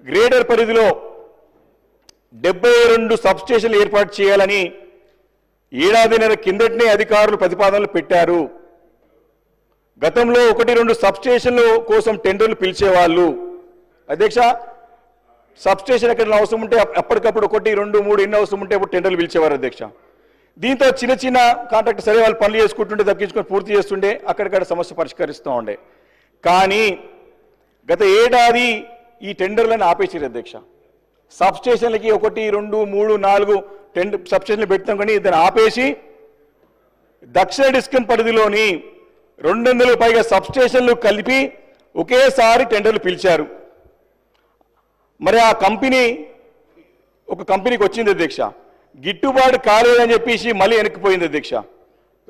Greater పరిధిలో 72 సబ్స్టేషన్లు ఏర్పాటు చేయాలని ఏడాదిన్నర కిందటనే అధికారులు ప్రతిపాదనలు పెట్టారు. గతంలో 1-2 సబ్స్టేషన్ల కోసం టెండర్లు పిలిచేవాళ్ళు. అధ్యక్ష, సబ్స్టేషన్ ఎక్కడ అవసరం ఉంటే అప్పటికప్పుడు 1, 2, 3 ఎన్ని అవసరం ఉంటే అప్పుడు టెండర్లు పిలిచేవారు అధ్యక్ష. దీంతో చిన్న చిన్న కాంట్రాక్ట్ సరే వాళ్ళు పనులు చేసుకుంటుంటే దక్కించుకొని పూర్తి చేస్తుండే అక్కడిక్కడ సమస్య పరిష్కరిస్తూ ఉండే. కానీ గత ఏడాది ఈ టెండర్లను ఆపేసారు అధ్యక్ష. సబ్స్టేషన్లకి 1, 2, 3, 4 సబ్స్టేషన్లు పెడతాం కానీ దాన్ని ఆపేసి దక్షిణ డిస్కం పరిధిలోని 200 పైగా సబ్స్టేషన్లు కలిపి ఒకేసారి టెండర్లు పిలిచారు. మరి ఆ కంపెనీ ఒక కంపెనీకి వచ్చింది అధ్యక్ష, గిట్టుబాటు కాలేదని చెప్పేసి మళ్ళీ వెనక్కిపోయింది అధ్యక్ష.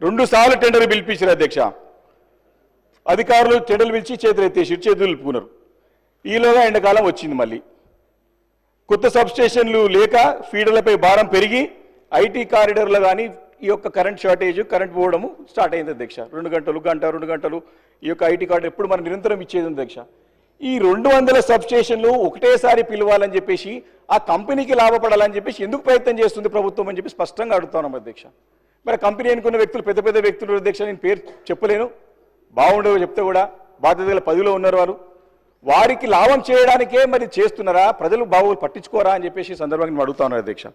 2 సార్లు టెండర్లు పిలిపించారు అధ్యక్ష. అధికారులు టెండర్లు పిలిచి చేతులు ఎత్తేసి చేతులు నిలుపుకున్నారు. ఈలోగా ఎండాకాలం వచ్చింది. మళ్ళీ కొత్త సబ్స్టేషన్లు లేక ఫీడర్లపై భారం పెరిగి ఐటీ కారిడార్లో కానీ ఈ యొక్క కరెంట్ షార్టేజ్, కరెంట్ పోవడము స్టార్ట్ అయింది అధ్యక్ష. 2 గంటలు 2 గంటలు ఈ యొక్క ఐటీ కార్డు ఎప్పుడు మనం నిరంతరం ఇచ్చేది అధ్యక్ష. ఈ 200 సబ్స్టేషన్లు ఒకటేసారి పిలవాలని చెప్పేసి ఆ కంపెనీకి లాభపడాలని చెప్పేసి ఎందుకు ప్రయత్నం చేస్తుంది ప్రభుత్వం అని చెప్పి స్పష్టంగా అడుగుతున్నాం అధ్యక్ష. మరి కంపెనీ అనుకున్న వ్యక్తులు పెద్ద పెద్ద వ్యక్తులు అధ్యక్ష, నేను పేరు చెప్పలేను, బాగుండవు చెప్తే కూడా బాధ్యత గల పదవిలో ఉన్నారు వారు. వారికి లాభం చేయడానికే మరి చేస్తున్నారా, ప్రజలు బాగోలు పట్టించుకోరా అని చెప్పేసి సందర్భంగా అడుగుతా ఉన్నారు అధ్యక్ష.